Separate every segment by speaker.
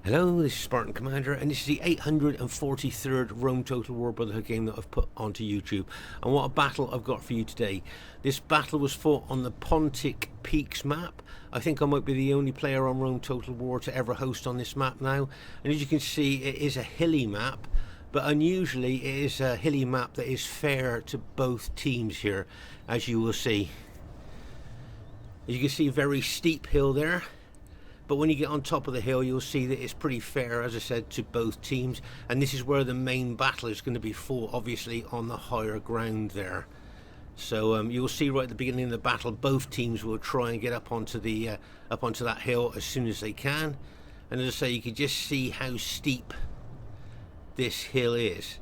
Speaker 1: Hello, this is Spartan Commander, and this is the 843rd Rome Total War Brotherhood game that I've put onto YouTube. And what a battle I've got for you today. This battle was fought on the Pontic Peaks map. I think I might be the only player on Rome Total War to ever host on this map now. And as you can see, it is a hilly map, but unusually it is a hilly map that is fair to both teams here, as you will see. As you can see, very steep hill there. But when you get on top of the hill, you'll see that it's pretty fair, as I said, to both teams. And this is where the main battle is going to be fought, obviously, on the higher ground there. So you'll see right at the beginning of the battle, both teams will try and get up onto that hill as soon as they can. And as I say, you can just see how steep this hill is.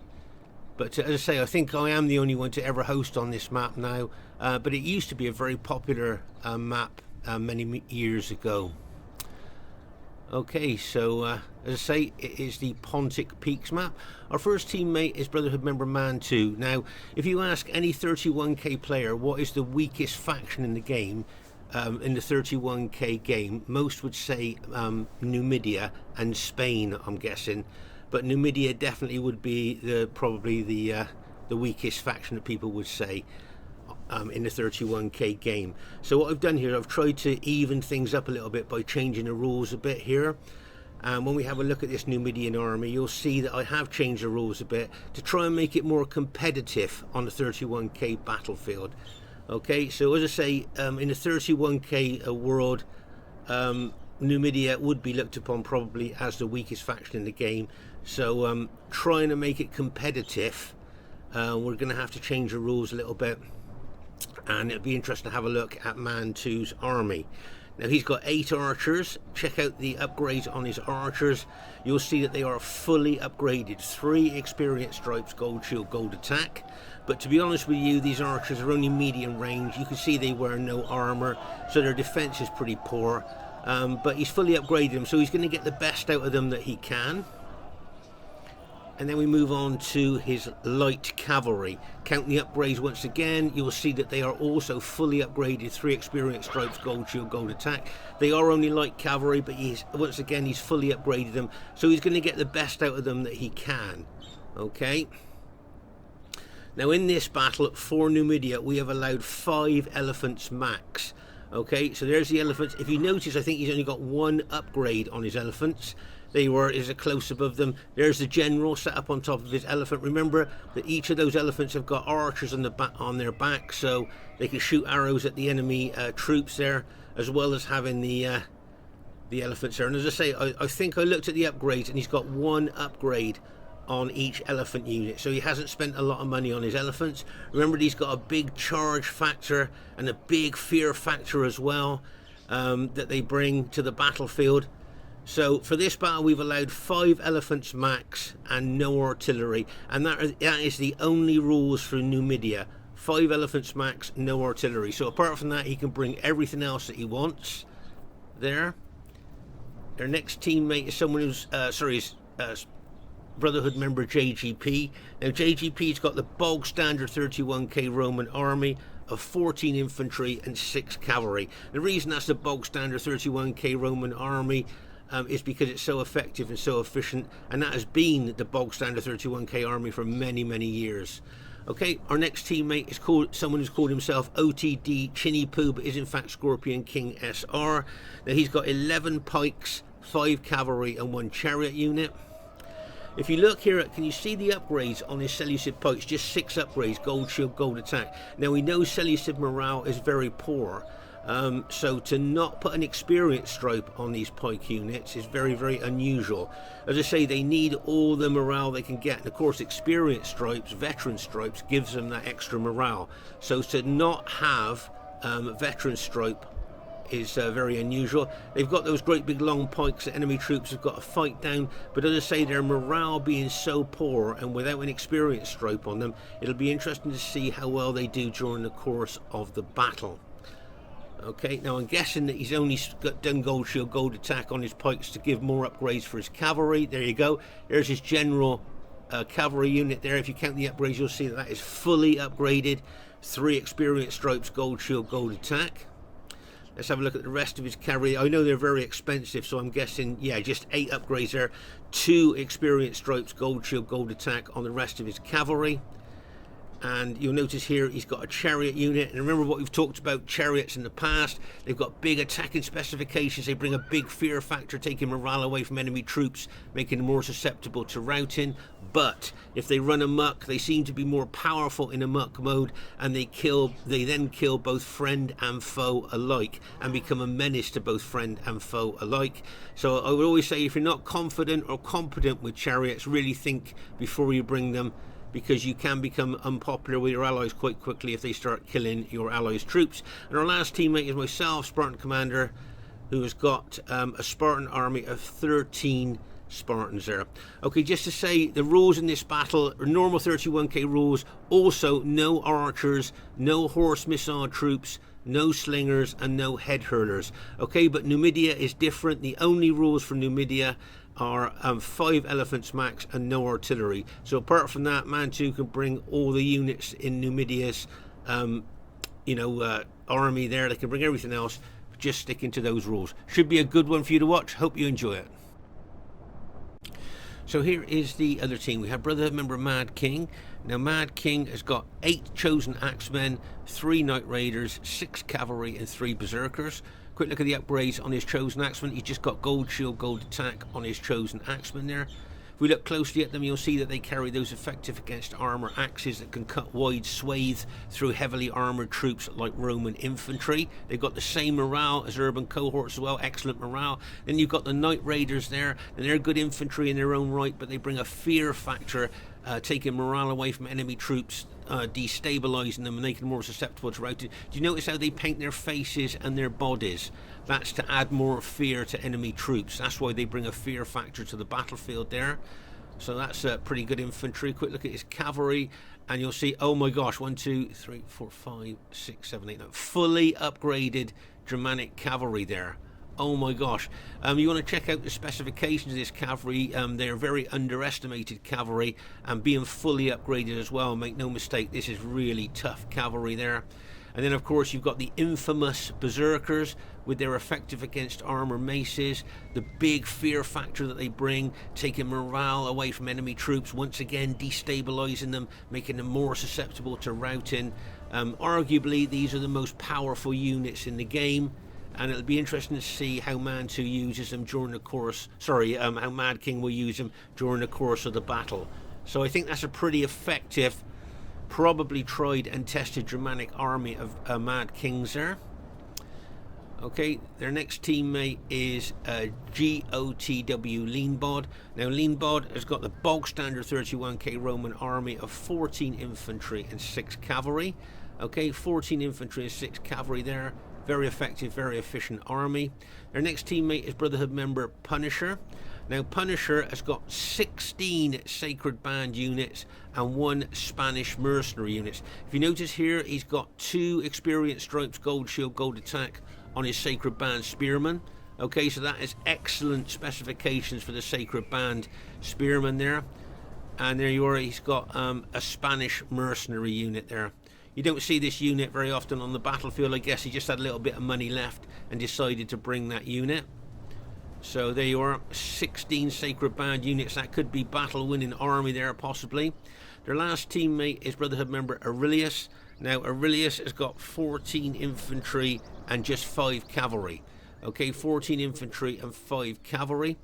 Speaker 1: But as I say, I think I am the only one to ever host on this map now. But it used to be a very popular map many years ago. Okay, so as I say, it is the Pontic Peaks map. Our first teammate is Brotherhood member Man 2. Now, if you ask any 31k player what is the weakest faction in the game, in the 31k game, most would say Numidia and Spain, I'm guessing. But Numidia definitely would be probably the weakest faction that people would say. In the 31k game. So what I've done here, I've tried to even things up a little bit by changing the rules a bit here. And when we have a look at this Numidian army, you'll see that I have changed the rules a bit to try and make it more competitive on the 31k battlefield. Okay, so as I say, in the 31k world, Numidia would be looked upon probably as the weakest faction in the game. So trying to make it competitive, we're going to have to change the rules a little bit. And it'll be interesting to have a look at Man 2's army. Now he's got 8 archers. Check out the upgrades on his archers. You'll see that they are fully upgraded. 3 experience stripes, gold shield, gold attack. But to be honest with you, these archers are only medium range. You can see they wear no armor, so their defense is pretty poor. But he's fully upgraded them, so he's going to get the best out of them that he can. And then we move on to his light cavalry. Counting the upgrades once again, you will see that they are also fully upgraded. 3 experience stripes, gold shield, gold attack. They are only light cavalry, but once again he's fully upgraded them, so he's going to get the best out of them that he can. Okay. Now in this battle for Numidia, we have allowed 5 elephants max. Okay, so there's the elephants. If you notice, I think he's only got 1 upgrade on his elephants. Is a close above them. There's the general set up on top of his elephant. Remember that each of those elephants have got archers on their back, so they can shoot arrows at the enemy troops there, as well as having the elephants there. And as I say, I think I looked at the upgrades, and he's got 1 upgrade on each elephant unit, so he hasn't spent a lot of money on his elephants. Remember, he's got a big charge factor and a big fear factor as well, that they bring to the battlefield. So for this battle, we've allowed 5 elephants max and no artillery, and that is the only rules for Numidia. 5 elephants max, no artillery. So apart from that, he can bring everything else that he wants there. Their next teammate is someone who's Brotherhood member JGP. Now JGP's got the bog standard 31k Roman army of 14 infantry and 6 cavalry. The reason that's the bog standard 31k Roman army is because it's so effective and so efficient, and that has been the bog standard 31k army for many years. Okay, our next teammate is someone who's called himself OTD Chinny Poo, but is in fact Scorpion King SR. Now he's got 11 pikes, 5 cavalry and 1 chariot unit. If you look here, can you see the upgrades on his Seleucid pikes? Just 6 upgrades, gold shield, gold attack. Now we know Seleucid morale is very poor. So to not put an experience stripe on these pike units is very unusual. As I say, they need all the morale they can get, and of course experience stripes, veteran stripes, gives them that extra morale. So to not have veteran stripe is very unusual. They've got those great big long pikes that enemy troops have got to fight down, but as I say, their morale being so poor and without an experience stripe on them, it'll be interesting to see how well they do during the course of the battle. Okay, now I'm guessing that he's only done gold shield, gold attack on his pikes to give more upgrades for his cavalry. There you go. There's his general cavalry unit there. If you count the upgrades, you'll see that is fully upgraded. 3 experience stripes, gold shield, gold attack. Let's have a look at the rest of his cavalry. I know they're very expensive, so I'm guessing, yeah, just 8 upgrades there. 2 experience stripes, gold shield, gold attack on the rest of his cavalry. And you'll notice here he's got a chariot unit, and remember what we've talked about chariots in the past. They've got big attacking specifications. They bring a big fear factor, taking morale away from enemy troops, making them more susceptible to routing. But if they run amok, they seem to be more powerful in amok mode, and they then kill both friend and foe alike, and become a menace to both friend and foe alike. So I would always say, if you're not confident or competent with chariots, really think before you bring them, because you can become unpopular with your allies quite quickly if they start killing your allies' troops. And our last teammate is myself, Spartan Commander, who has got a Spartan army of 13 Spartans there. Okay, just to say, the rules in this battle are normal 31k rules. Also, no archers, no horse missile troops, no slingers, and no head hurlers. Okay, but Numidia is different. The only rules for Numidia are 5 elephants max and no artillery. So apart from that, Man 2 can bring all the units in Numidia's army there. They can bring everything else, just sticking to those rules. Should be a good one for you to watch. Hope you enjoy it. So here is the other team. We have Brotherhood member Mad King. Now Mad King has got 8 chosen axemen, 3 knight raiders, 6 cavalry and 3 berserkers. Quick look at the upgrades on his chosen axeman. He's just got gold shield, gold attack on his chosen axeman there. If we look closely at them, you'll see that they carry those effective against armor axes that can cut wide swathes through heavily armored troops like Roman infantry. They've got the same morale as urban cohorts as well, excellent morale. Then you've got the knight raiders there, and they're good infantry in their own right, but they bring a fear factor, taking morale away from enemy troops, destabilizing them and making them more susceptible to routing. Do you notice how they paint their faces and their bodies? That's to add more fear to enemy troops. That's why they bring a fear factor to the battlefield there. So that's pretty good infantry. Quick look at his cavalry, and you'll see, oh my gosh, 1, 2, 3, 4, 5, 6, 7, 8, 9, fully upgraded Germanic cavalry there. Oh my gosh. You want to check out the specifications of this cavalry. They're very underestimated cavalry, and being fully upgraded as well. Make no mistake, this is really tough cavalry there. And then of course you've got the infamous berserkers with their effective against armor maces, the big fear factor that they bring, taking morale away from enemy troops, once again destabilizing them, making them more susceptible to routing. Arguably these are the most powerful units in the game, and it'll be interesting to see how Man 2 uses them during the course, how Mad King will use them during the course of the battle. So I think that's a pretty effective, probably tried and tested Germanic army of Mad Kings there. Okay, their next teammate is GOTW Leanbod. Now Leanbod has got the bog standard 31k Roman army of 14 infantry and 6 cavalry. Okay, 14 infantry and 6 cavalry there. Very effective, very efficient army. Their next teammate is Brotherhood member Punisher. Now Punisher has got 16 Sacred Band units and 1 Spanish mercenary units. If you notice here, he's got 2 experienced stripes, gold shield, gold attack on his Sacred Band spearman. Okay, so that is excellent specifications for the Sacred Band spearman there. And there you are, he's got a Spanish mercenary unit there. You don't see this unit very often on the battlefield. I guess he just had a little bit of money left and decided to bring that unit. So there you are, 16 Sacred Band units. That could be battle-winning army there, possibly. Their last teammate is Brotherhood member Aurelius. Now Aurelius has got 14 infantry and just 5 cavalry. Okay, 14 infantry and 5 cavalry.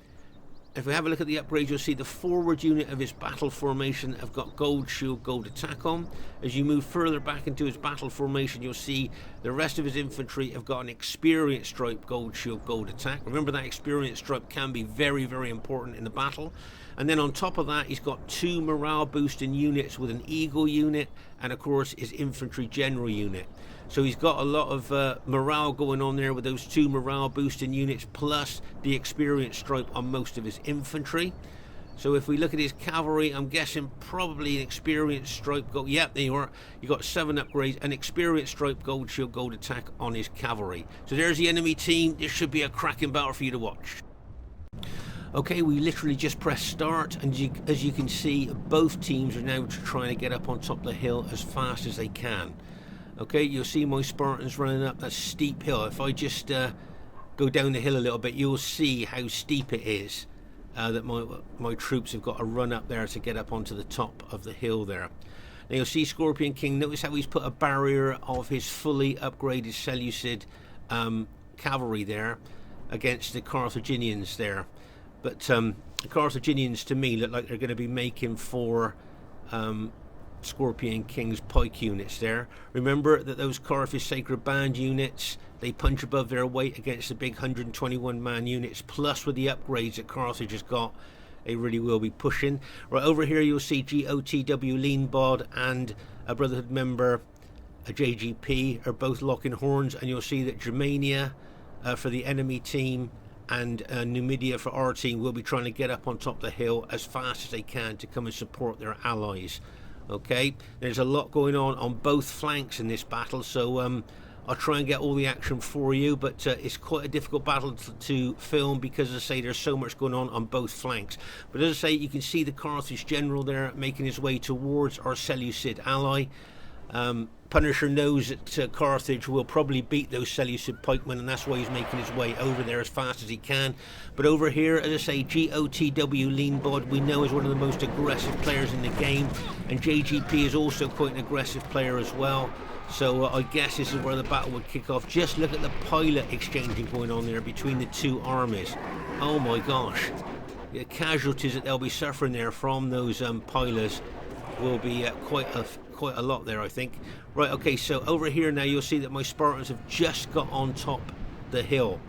Speaker 1: If we have a look at the upgrades, you'll see the forward unit of his battle formation have got gold shield, gold attack on. As you move further back into his battle formation, you'll see the rest of his infantry have got an experience stripe, gold shield, gold attack. Remember that experience stripe can be very, very important in the battle. And then on top of that, he's got 2 morale boosting units with an eagle unit and of course his infantry general unit. So he's got a lot of morale going on there with those 2 morale boosting units plus the experience stripe on most of his infantry. So if we look at his cavalry, I'm guessing probably an experience stripe gold. Yep, there you are. You got 7 upgrades, an experience stripe, gold shield, gold attack on his cavalry. So there's the enemy team. This should be a cracking battle for you to watch. Okay, we literally just pressed start, and as you can see, both teams are now trying to get up on top of the hill as fast as they can. Okay, you'll see my Spartans running up that steep hill. If I just go down the hill a little bit, you'll see how steep it is. That my troops have got to run up there to get up onto the top of the hill there. Now you'll see Scorpion King, notice how he's put a barrier of his fully upgraded Seleucid cavalry there against the Carthaginians there. But the Carthaginians to me look like they're going to be making for Scorpion King's pike units there. Remember that those Carthage Sacred Band units, they punch above their weight against the big 121 man units, plus with the upgrades that Carthage has got, they really will be pushing. Right over here you'll see GOTW Leanbod and a Brotherhood member, a JGP, are both locking horns, and you'll see that Germania for the enemy team and Numidia for our team will be trying to get up on top of the hill as fast as they can to come and support their allies. Okay, there's a lot going on both flanks in this battle, so I'll try and get all the action for you, but it's quite a difficult battle to film because, as I say, there's so much going on both flanks. But as I say, you can see the Carthage general there making his way towards our Seleucid ally. Punisher knows that Carthage will probably beat those Seleucid pikemen, and that's why he's making his way over there as fast as he can. But over here, as I say, GOTW Leanbod we know is one of the most aggressive players in the game, and JGP is also quite an aggressive player as well. So I guess this is where the battle would kick off. Just look at the pilot exchanging going on there between the two armies. Oh my gosh, the casualties that they'll be suffering there from those pilots will be quite a lot there, I think. Right, okay, so over here now you'll see that my Spartans have just got on top the hill.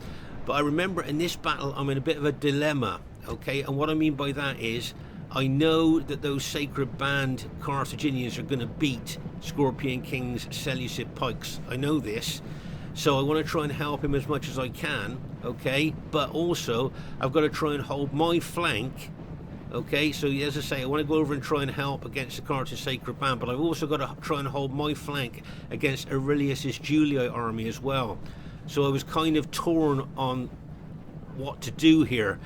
Speaker 1: But I remember in this battle I'm in a bit of a dilemma, okay? And what I mean by that is I know that those Sacred Band Carthaginians are going to beat Scorpion King's Seleucid pikes. I know this. So I want to try and help him as much as I can, okay? But also I've got to try and hold my flank. Okay, so as I say, I want to go over and try and help against the Carthage Sacred Band, but I've also got to try and hold my flank against Aurelius's Julii army as well. So I was kind of torn on what to do here.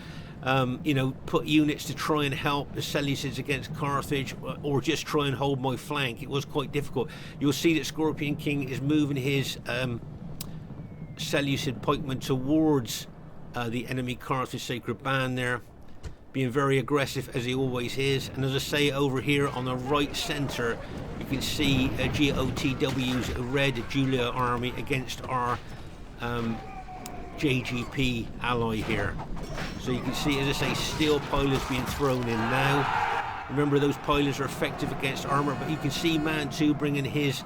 Speaker 1: You know, put units to try and help the Seleucids against Carthage, or just try and hold my flank. It was quite difficult. You'll see that Scorpion King is moving his Seleucid pikemen towards the enemy Carthage Sacred Band there, being very aggressive as he always is. And as I say, over here on the right centre you can see GOTW's red Julii army against our JGP ally here. So you can see, as I say, steel pillars being thrown in now. Remember, those pillars are effective against armour, but you can see Man 2 bringing his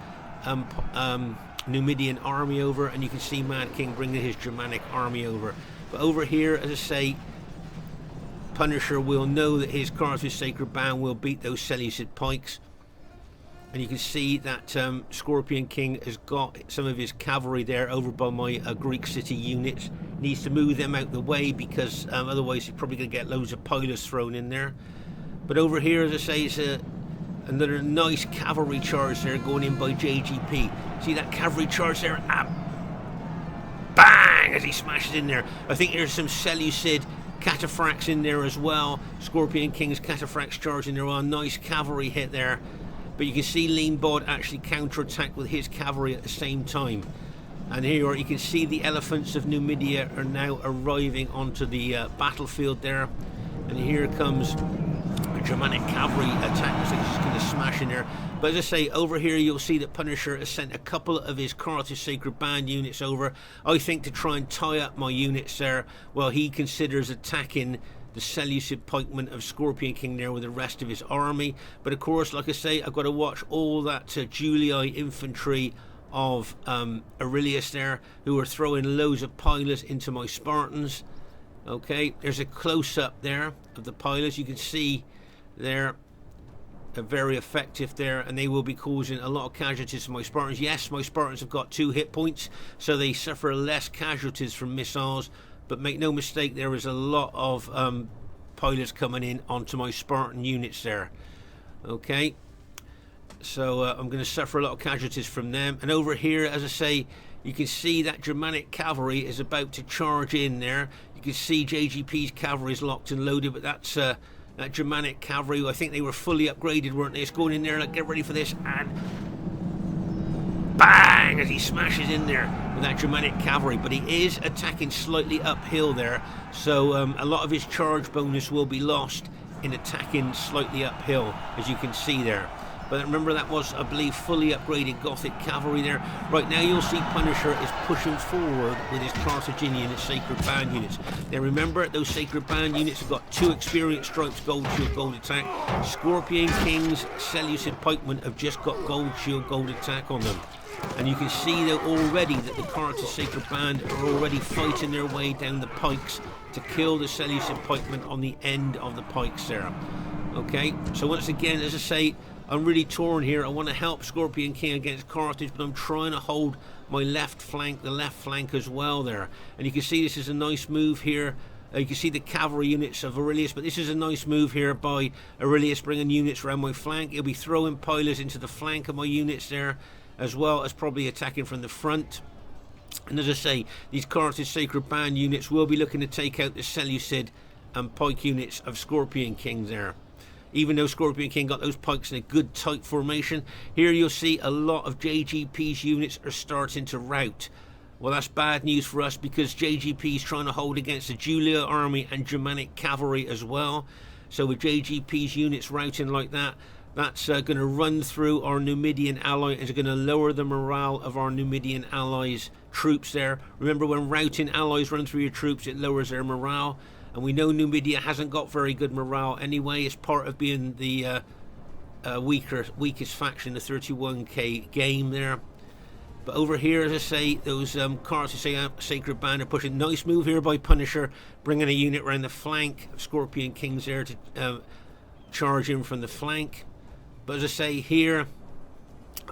Speaker 1: Numidian army over, and you can see Man King bringing his Germanic army over. But over here, as I say, Punisher will know that his Carthage Sacred Band will beat those Seleucid pikes. And you can see that Scorpion King has got some of his cavalry there over by my Greek city units. Needs to move them out the way because otherwise he's probably going to get loads of pillars thrown in there. But over here, as I say, it's another nice cavalry charge there going in by JGP. See that cavalry charge there? Ah, bang! As he smashes in there. I think there's some Seleucid cataphracts in there as well. Scorpion King's cataphracts charging there. A nice cavalry hit there. But you can see Leanbod actually counterattack with his cavalry at the same time. And here you can see the elephants of Numidia are now arriving onto the battlefield there. And here comes a Germanic cavalry attack. So it's just going to smash in there. But as I say, over here you'll see that Punisher has sent a couple of his Carthage Sacred Band units over, I think, to try and tie up my units there while he considers attacking the Seleucid pikemen of Scorpion King there with the rest of his army. But of course, like I say, I've got to watch all that Julii infantry of Aurelius there, who are throwing loads of pillars into my Spartans. Okay, there's a close-up there of the pillars. You can see there, they're very effective there, and they will be causing a lot of casualties to my Spartans. Yes, my Spartans have got 2 hit points, so they suffer less casualties from missiles. But make no mistake, there is a lot of pilots coming in onto my Spartan units there. Okay, so I'm going to suffer a lot of casualties from them. And over here, as I say, you can see that Germanic cavalry is about to charge in there. You can see JGP's cavalry is locked and loaded, but that's that Germanic cavalry. I think they were fully upgraded, weren't they? It's going in there, like, get ready for this, and BAM! bang, as he smashes in there with that Germanic cavalry. But he is attacking slightly uphill there, so a lot of his charge bonus will be lost in attacking slightly uphill, as you can see there. But remember, that was, I believe, fully upgraded Gothic cavalry there. Right now you'll see Punisher is pushing forward with his Carthaginian and Sacred Band units. Now remember, those Sacred Band units have got 2 Experience Stripes, Gold Shield, Gold Attack. Scorpion King's Seleucid Pikemen have just got Gold Shield, Gold Attack on them. And you can see that already that the Carthage Sacred Band are already fighting their way down the pikes to kill the Seleucid pikemen on the end of the pikes there. Okay, so once again, as I say, I'm really torn here. I want to help Scorpion King against Carthage, but I'm trying to hold my left flank, the left flank as well there. And you can see this is a nice move here. You can see the cavalry units of Aurelius, but this is a nice move here by Aurelius, bringing units around my flank. He'll be throwing pilers into the flank of my units there, as well as probably attacking from the front. And as I say, these Carthage Sacred Band units will be looking to take out the Seleucid and pike units of Scorpion King there. Even though Scorpion King got those pikes in a good tight formation, here you'll see a lot of JGP's units are starting to rout. Well, that's bad news for us, because JGP's trying to hold against the Julia army and Germanic cavalry as well. So with JGP's units routing like that, that's going to run through our Numidian ally and is going to lower the morale of our Numidian allies' troops there. Remember, when routing allies run through your troops, it lowers their morale. And we know Numidia hasn't got very good morale anyway. It's part of being the weakest faction in the 31k game there. But over here, as I say, those Carthage Sacred Band are pushing. Nice move here by Punisher, bringing a unit around the flank of Scorpion King's there to charge in from the flank. But as I say, here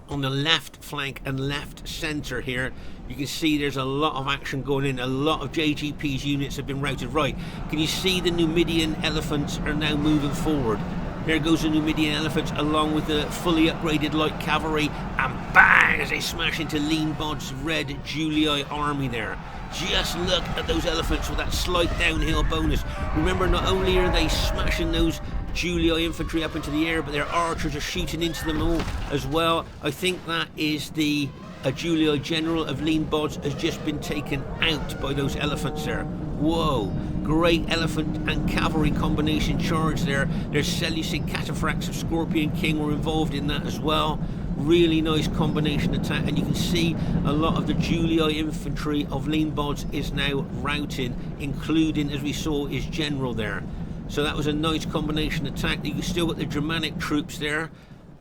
Speaker 1: on the left flank and left centre here, you can see there's a lot of action going in. A lot of JGP's units have been routed. Right, can you see the Numidian elephants are now moving forward? There goes the Numidian elephants along with the fully upgraded light cavalry, and bang, as they smash into Leanbod's red Julii army there. Just look at those elephants with that slight downhill bonus. Remember, not only are they smashing those Julii infantry up into the air, but their archers are shooting into them all as well. I think that is the Julii general of Leanbods has just been taken out by those elephants there. Whoa, great elephant and cavalry combination charge there. There's Seleucid cataphracts of Scorpion King were involved in that as well. Really nice combination attack, and you can see a lot of the Julii infantry of Leanbods is now routing, including, as we saw, his general there. So that was a nice combination attack. You still got the Germanic troops there,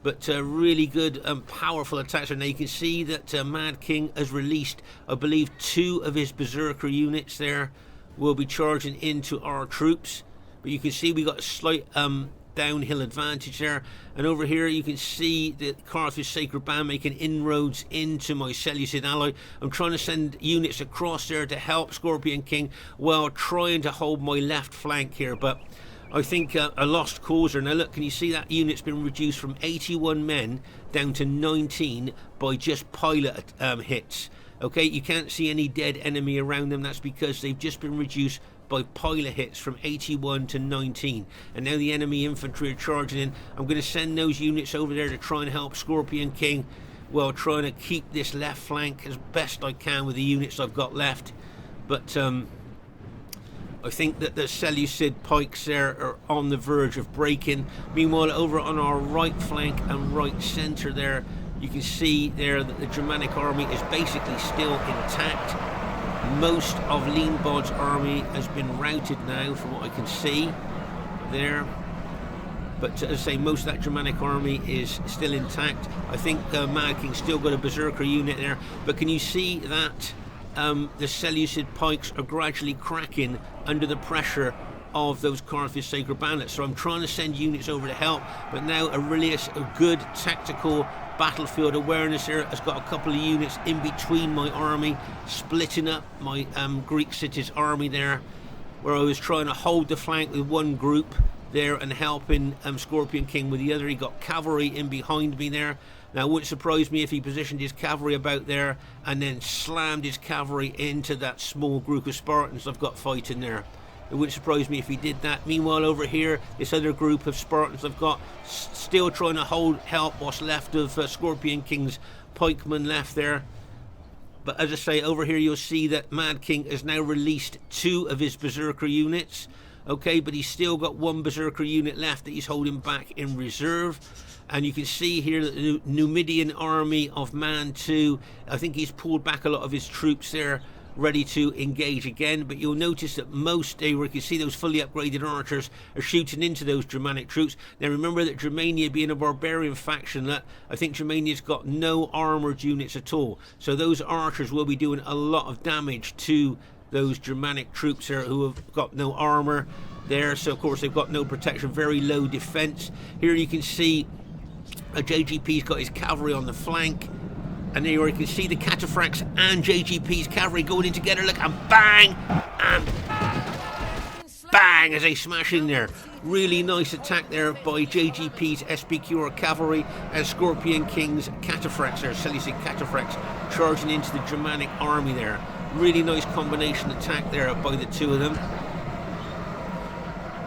Speaker 1: but really good and powerful attacks. And now you can see that Mad King has released, I believe, 2 of his Berserker units there will be charging into our troops. But you can see we got a slight downhill advantage there. And over here you can see the Carthage Sacred Band making inroads into my Seleucid ally. I'm trying to send units across there to help Scorpion King while trying to hold my left flank here, but I think a lost cause there. Now look, can you see that unit's been reduced from 81 men down to 19 by just pilot hits. Okay, you can't see any dead enemy around them. That's because they've just been reduced by pilot hits from 81 to 19, and now the enemy infantry are charging in. I'm going to send those units over there to try and help Scorpion King while trying to keep this left flank as best I can with the units I've got left. But I think that the Seleucid pikes there are on the verge of breaking. Meanwhile, over on our right flank and right centre there, you can see there that the Germanic army is basically still intact. Most of Leanbod's army has been routed now, from what I can see there. But as I say, most of that Germanic army is still intact. I think Mad King's still got a Berserker unit there. But can you see that the Seleucid pikes are gradually cracking under the pressure of those Carthage Sacred Bandits? So I'm trying to send units over to help, but now Aurelius, a good tactical battlefield awareness here, has got a couple of units in between my army, splitting up my Greek city's army there, where I was trying to hold the flank with one group there and helping Scorpion King with the other. He got cavalry in behind me there. Now it wouldn't surprise me if he positioned his cavalry about there and then slammed his cavalry into that small group of Spartans I've got fighting there. It wouldn't surprise me if he did that. Meanwhile, over here, this other group of Spartans I've got still trying to help what's left of Scorpion King's pikemen left there. But as I say, over here you'll see that Mad King has now released 2 of his Berserker units. Okay, but he's still got 1 Berserker unit left that he's holding back in reserve. And you can see here that the Numidian army of Man 2, I think he's pulled back a lot of his troops there, ready to engage again. But you'll notice that most, you can see those fully upgraded archers are shooting into those Germanic troops. Now remember that Germania, being a barbarian faction, that I think Germania's got no armoured units at all. So those archers will be doing a lot of damage to those Germanic troops there who have got no armour there. So of course they've got no protection, very low defence. Here you can see JGP's got his cavalry on the flank. And there you can see the cataphracts and JGP's cavalry going in together. Look, and bang! And bang! As they smash in there. Really nice attack there by JGP's SPQR cavalry and Scorpion King's cataphracts there, Seleucid cataphracts, charging into the Germanic army there. Really nice combination attack there by the 2 of them.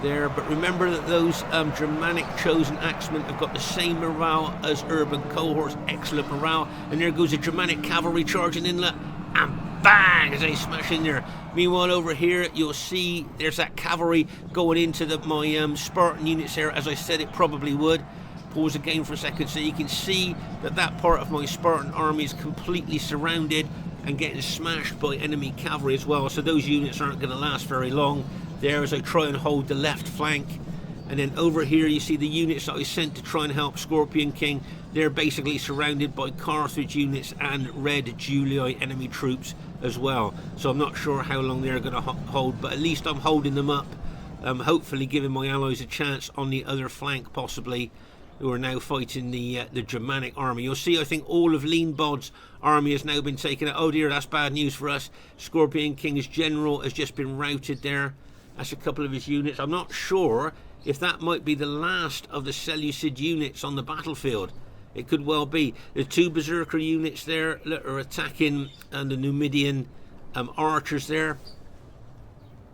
Speaker 1: There, but remember that those Germanic chosen axemen have got the same morale as urban cohorts, excellent morale. And there goes the Germanic cavalry charging in, and bang, as they smash in there. Meanwhile over here you'll see there's that cavalry going into my Spartan units there, as I said it probably would. Pause again for a second so you can see that that part of my Spartan army is completely surrounded and getting smashed by enemy cavalry as well. So those units aren't going to last very long there as I try and hold the left flank. And then over here you see the units that I sent to try and help Scorpion King. They're basically surrounded by Carthage units and Red Julii enemy troops as well. So I'm not sure how long they're going to hold, but at least I'm holding them up. Hopefully giving my allies a chance on the other flank possibly, who are now fighting the Germanic army. You'll see I think all of Leanbod's army has now been taken out. Oh dear, that's bad news for us. Scorpion King's general has just been routed there. That's a couple of his units. I'm not sure if that might be the last of the Seleucid units on the battlefield. It could well be. The 2 Berserker units there that are attacking the Numidian archers there.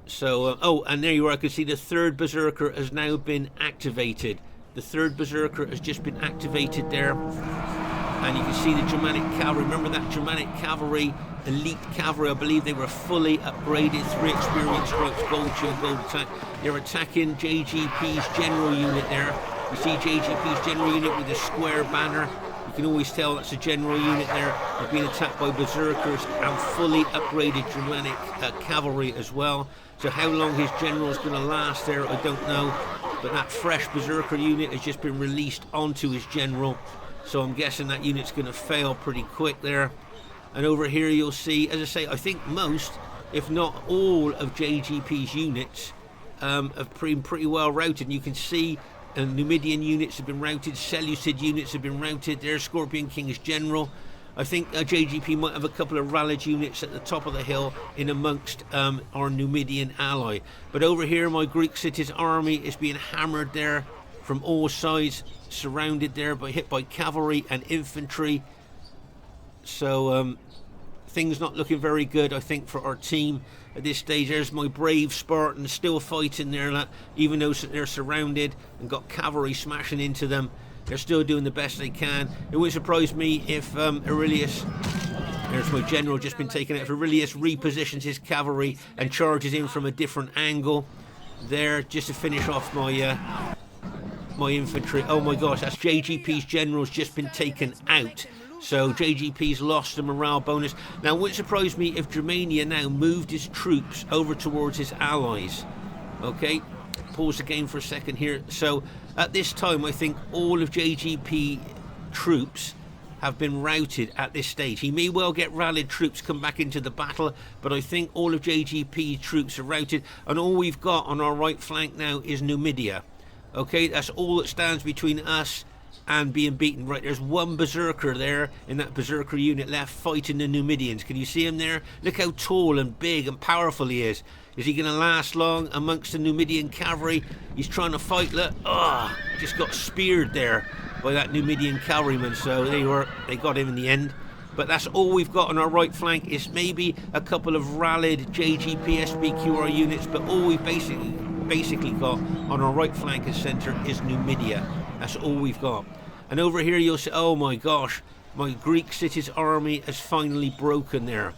Speaker 1: So, oh, and there you are. I can see the 3rd Berserker has now been activated. The 3rd Berserker has just been activated there. And you can see the Germanic cavalry. Remember that Germanic cavalry, elite cavalry, I believe they were fully upgraded, 3 experience stripes, gold shield, gold attack. They're attacking JGP's general unit there. You see JGP's general unit with a square banner. You can always tell that's a general unit there. They're being attacked by berserkers and fully upgraded Germanic cavalry as well. So how long his general is going to last there, I don't know. But that fresh berserker unit has just been released onto his general. So I'm guessing that unit's going to fail pretty quick there. And over here you'll see, as I say, I think most, if not all, of JGP's units have been pretty well routed. And you can see Numidian units have been routed, Seleucid units have been routed. There's Scorpion King's general. I think JGP might have a couple of rallied units at the top of the hill in amongst our Numidian ally. But over here my Greek city's army is being hammered there from all sides, surrounded there hit by cavalry and infantry. So things not looking very good, I think, for our team at this stage. There's my brave Spartans still fighting there, even though they're surrounded and got cavalry smashing into them. They're still doing the best they can. It wouldn't surprise me if Aurelius, there's my general just been taken out, if Aurelius repositions his cavalry and charges in from a different angle there, just to finish off my my infantry. Oh my gosh, that's JGP's general's just been taken out. So JGP's lost a morale bonus. Now, it wouldn't surprise me if Germania now moved his troops over towards his allies. Okay, pause the game for a second here. So at this time, I think all of JGP troops have been routed at this stage. He may well get rallied troops come back into the battle, but I think all of JGP troops are routed, and all we've got on our right flank now is Numidia. Okay, that's all that stands between us and being beaten. Right, there's one berserker there in that berserker unit left fighting the Numidians. Can you see him there? Look how tall and big and powerful he is. Is he going to last long amongst the Numidian cavalry? He's trying to fight. Look, just got speared there by that Numidian cavalryman. So they got him in the end. But that's all we've got on our right flank is maybe a couple of rallied JGP SPQR units, but all we've basically got on our right flank and centre is Numidia. That's all we've got. And over here you'll see, oh my gosh, My Greek city's army has finally broken there,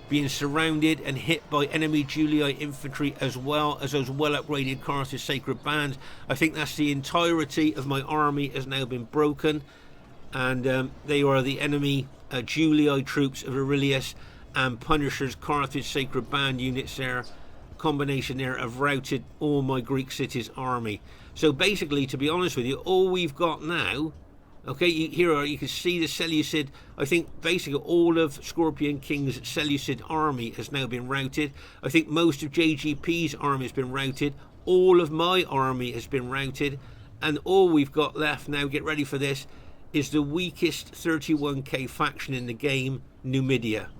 Speaker 1: being surrounded and hit by enemy Julii infantry as well as those well upgraded Carthage sacred bands. I think that's the entirety of my army has now been broken, and they are the enemy Julii troops of Aurelius and Punisher's Carthage sacred band units there. Combination there have routed all my Greek city's army. So basically, to be honest with you, all we've got now, okay, you can see the Seleucid. I think basically all of Scorpion King's Seleucid army has now been routed. I think most of JGP's army has been routed. All of my army has been routed, and all we've got left now, get ready for this, is the weakest 31k faction in the game, Numidia.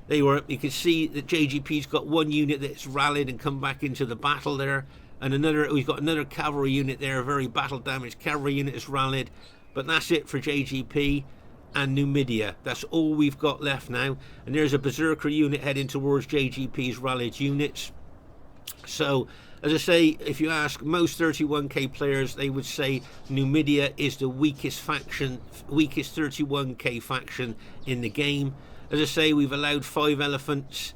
Speaker 1: You can see that JGP's got one unit that's rallied and come back into the battle there, and we've got another cavalry unit there, a very battle damaged cavalry unit is rallied. But that's it for JGP and Numidia. That's all we've got left now. And there's a berserker unit heading towards JGP's rallied units. So, as I say, if you ask most 31k players, they would say Numidia is the weakest 31k faction in the game. As I say, we've allowed 5 elephants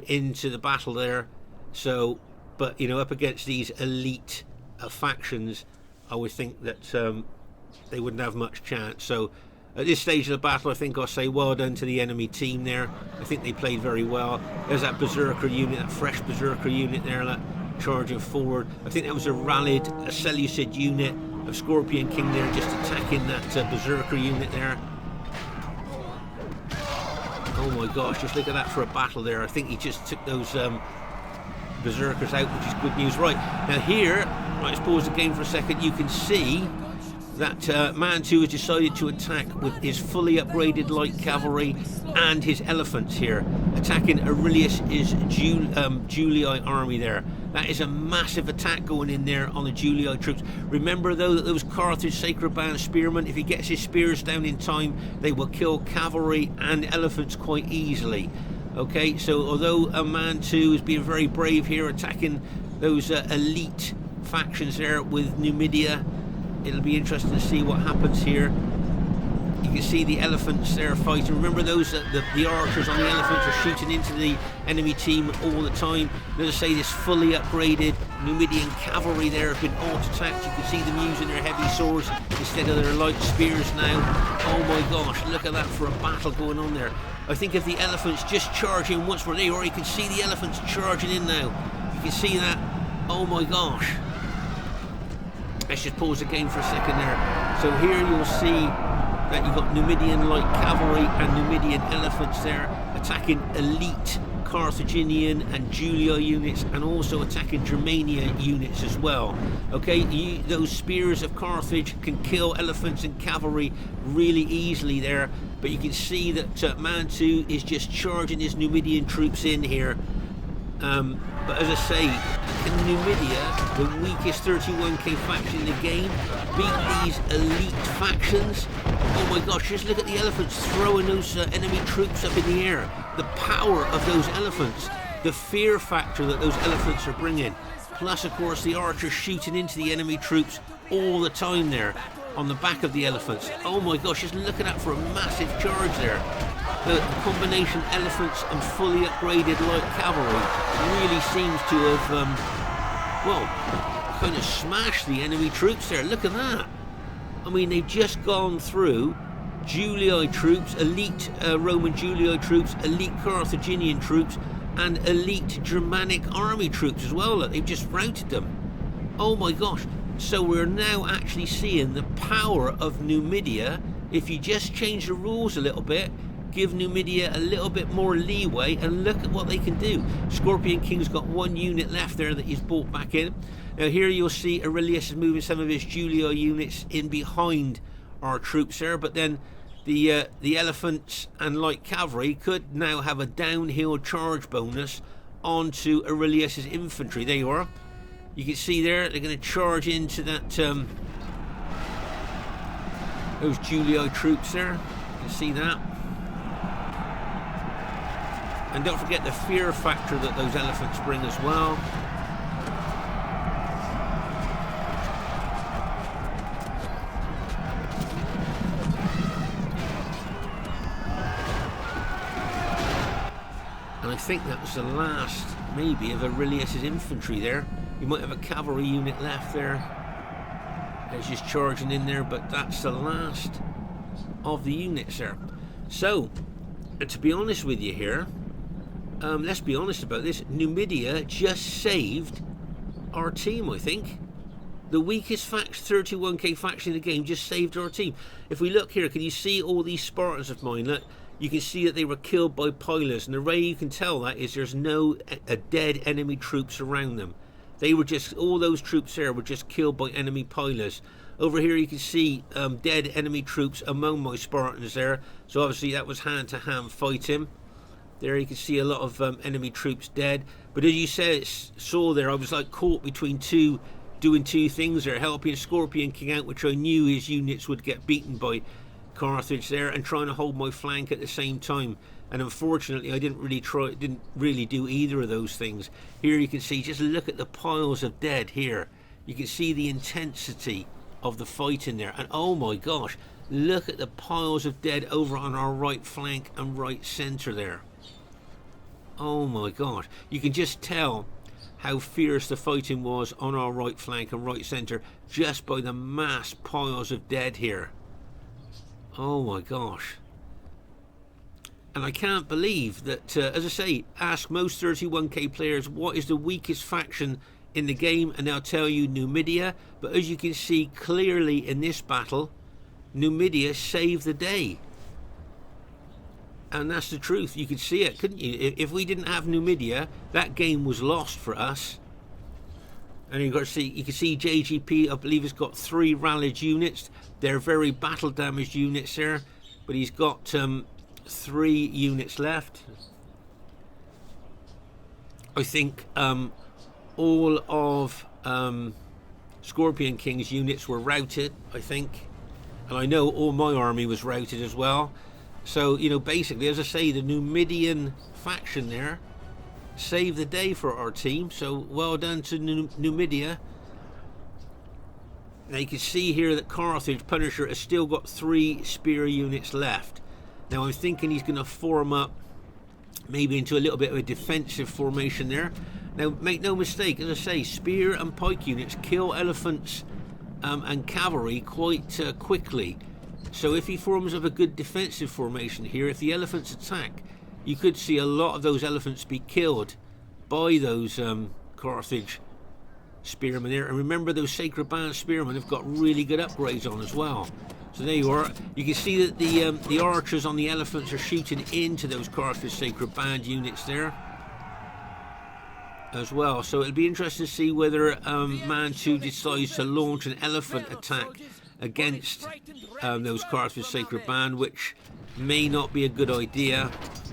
Speaker 1: into the battle there. So, but up against these elite factions, I would think that they wouldn't have much chance. So at this stage of the battle, I think I'll say well done to the enemy team there. I think they played very well. There's that berserker unit, that fresh berserker unit there, that charging forward. I think that was a Seleucid unit of Scorpion King there, just attacking that berserker unit there. Oh my gosh, just look at that for a battle there. I think he just took those berserkers out, which is good news. Right, now here, let's pause the game for a second. You can see that Man 2 has decided to attack with his fully upgraded light cavalry and his elephants here, attacking Aurelius' Julii army there. That is a massive attack going in there on the Julii troops. Remember though that those Carthage sacred band spearmen, if he gets his spears down in time, they will kill cavalry and elephants quite easily. Okay, so although Man 2 is being very brave here, attacking those elite factions there with Numidia, it'll be interesting to see what happens here. You can see the elephants there fighting. Remember those the archers on the elephants are shooting into the enemy team all the time. As I say, this fully upgraded Numidian cavalry there have been auto-attacked. You can see them using their heavy swords instead of their light spears now. Oh my gosh, look at that for a battle going on there. I think if the elephants just charge in once more, there you are, you can see the elephants charging in now. You can see that. Oh my gosh. Let's just pause the game for a second there. So here you'll see that you've got Numidian light cavalry and Numidian elephants there attacking elite Carthaginian and Julii units, and also attacking Germania units as well. Okay, those spears of Carthage can kill elephants and cavalry really easily there, but you can see that Man 2 is just charging his Numidian troops in here. But as I say, can Numidia, the weakest 31k faction in the game, beat these elite factions? Oh my gosh, just look at the elephants throwing those enemy troops up in the air. The power of those elephants, the fear factor that those elephants are bringing. Plus, of course, the archers shooting into the enemy troops all the time there on the back of the elephants. Oh my gosh, just look at that for a massive charge there. The combination elephants and fully upgraded light cavalry really seems to have, kind of smashed the enemy troops there. Look at that. I mean, they've just gone through Julii troops, elite Roman Julii troops, elite Carthaginian troops, and elite Germanic army troops as well. Look, they've just routed them. Oh my gosh. So we're now actually seeing the power of Numidia. If you just change the rules a little bit, give Numidia a little bit more leeway, and look at what they can do. Scorpion King's got one unit left there that he's brought back in. Now here you'll see Aurelius is moving some of his Julii units in behind our troops there, but then the elephants and light cavalry could now have a downhill charge bonus onto Aurelius's infantry. There you are. You can see there they're going to charge into that those Julii troops there. You can see that. And don't forget the fear factor that those elephants bring as well. I think that was the last, maybe, of Aurelius's infantry there. You might have a cavalry unit left there. It's just charging in there, but that's the last of the units there. So, to be honest with you here, let's be honest about this. Numidia just saved our team, I think. The weakest 31k faction in the game just saved our team. If we look here, can you see all these Spartans of mine? Look, you can see that they were killed by pilots, and the way you can tell that is there's no dead enemy troops around them. They were just, all those troops there were just killed by enemy pilots. Over here you can see dead enemy troops among my Spartans there. So obviously that was hand-to-hand fighting. There you can see a lot of enemy troops dead. But as you saw there, I was like caught between doing two things there. Helping Scorpion King out, which I knew his units would get beaten by Carthage there, and trying to hold my flank at the same time. And unfortunately I didn't really do either of those things. Here you can see, just look at the piles of dead here. You can see the intensity of the fight in there, and oh my gosh, look at the piles of dead over on our right flank and right center there. Oh my gosh, you can just tell how fierce the fighting was on our right flank and right center just by the mass piles of dead here. Oh my gosh. And I can't believe that, as I say, ask most 31k players what is the weakest faction in the game, and they'll tell you Numidia. But as you can see clearly in this battle, Numidia saved the day. And that's the truth. You could see it, couldn't you? If we didn't have Numidia, that game was lost for us. And you can see JGP, I believe, has got 3 rallied units. They're very battle damaged units there, but he's got 3 units left. I think all of Scorpion King's units were routed, I think, and I know all my army was routed as well. So, you know, basically, as I say, the Numidian faction there saved the day for our team. So well done to Numidia. Now you can see here that Carthage Punisher has still got 3 spear units left. Now I'm thinking he's going to form up maybe into a little bit of a defensive formation there. Now make no mistake, as I say, spear and pike units kill elephants and cavalry quite quickly. So if he forms up a good defensive formation here, if the elephants attack, you could see a lot of those elephants be killed by those Carthage spearmen there. And remember, those Sacred Band spearmen have got really good upgrades on as well. So there you are. You can see that the archers on the elephants are shooting into those Carthage Sacred Band units there as well. So it'll be interesting to see whether Man 2 decides to launch an elephant attack against those Carthage Sacred Band, which may not be a good idea,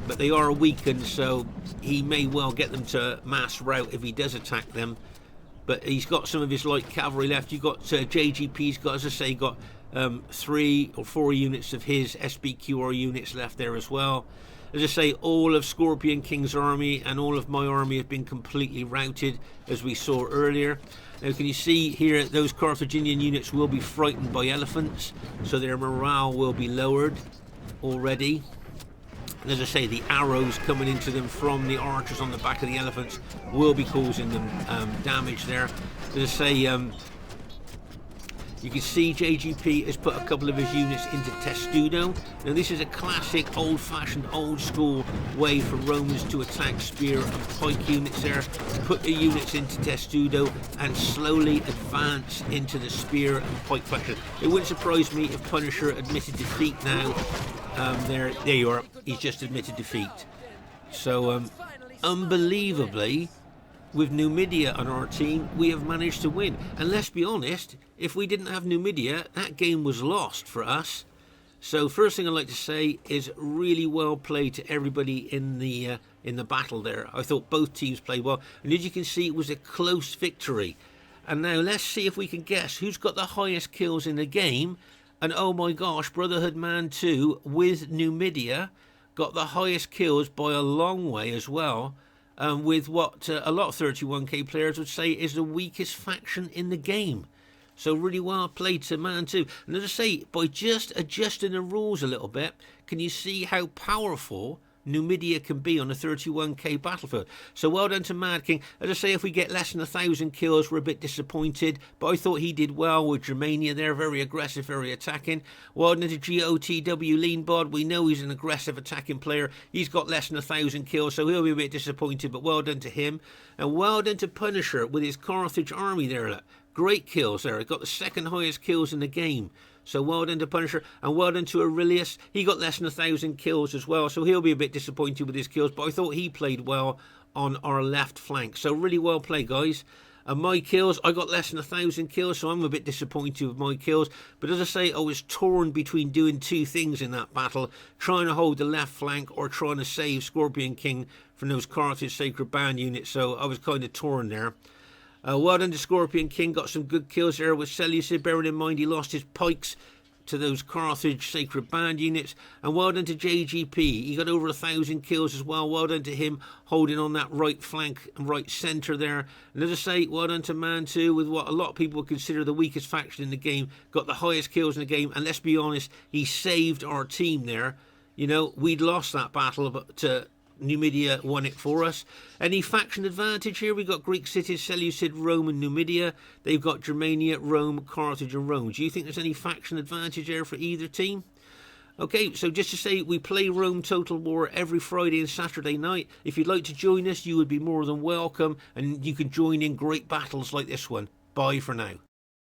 Speaker 1: but they are weakened, so he may well get them to mass rout if he does attack them. But he's got some of his light cavalry left. You've got JGP's got, as I say, got 3 or 4 units of his SBQR units left there as well. As I say, all of Scorpion King's army and all of my army have been completely routed, as we saw earlier. Now can you see here, those Carthaginian units will be frightened by elephants, so their morale will be lowered already. And as I say, the arrows coming into them from the archers on the back of the elephants will be causing them damage there. As I say, you can see JGP has put a couple of his units into Testudo. Now this is a classic old-fashioned, old-school way for Romans to attack spear and pike units there. Put the units into Testudo and slowly advance into the spear and pike faction. It wouldn't surprise me if Punisher admitted defeat now. There you are. He's just admitted defeat. So, unbelievably, with Numidia on our team, we have managed to win. And let's be honest, if we didn't have Numidia, that game was lost for us. So first thing I'd like to say is really well played to everybody in the battle there. I thought both teams played well, and as you can see, it was a close victory. And now let's see if we can guess who's got the highest kills in the game. And oh my gosh, Brotherhood Man 2 with Numidia got the highest kills by a long way as well. With what a lot of 31k players would say is the weakest faction in the game. So really well played to Man 2. And as I say, by just adjusting the rules a little bit, can you see how powerful Numidia can be on a 31k battlefield. So well done to Mad King. As I say, if we get less than 1,000 kills, we're a bit disappointed, but I thought he did well with Germania there, very aggressive, very attacking. Well done to GOTW Leanbod. We know he's an aggressive attacking player. He's got less than 1,000 kills, so he'll be a bit disappointed, but well done to him. And well done to Punisher with his Carthage army there. Look. Great kills there. He got the second highest kills in the game. So well done to Punisher, and well done to Aurelius. He got less than 1,000 kills as well, so he'll be a bit disappointed with his kills, but I thought he played well on our left flank. So really well played, guys. And my kills, I got less than 1,000 kills, so I'm a bit disappointed with my kills. But as I say, I was torn between doing two things in that battle, trying to hold the left flank or trying to save Scorpion King from those Carthage Sacred Band units, so I was kind of torn there. Well done to Scorpion King, got some good kills there with Seleucid, bearing in mind he lost his pikes to those Carthage Sacred Band units. And well done to JGP, he got over 1,000 kills as well. Well done to him holding on that right flank and right centre there. And as I say, well done to Man 2 with what a lot of people would consider the weakest faction in the game, got the highest kills in the game, and let's be honest, he saved our team there. You know, we'd lost that battle to Numidia won it for us. Any faction advantage here? We've got Greek cities, Seleucid, Rome and Numidia. They've got Germania, Rome, Carthage and Rome. Do you think there's any faction advantage there for either team? Okay, so just to say, we play Rome Total War every Friday and Saturday night. If you'd like to join us, you would be more than welcome, and you can join in great battles like this one. Bye for now.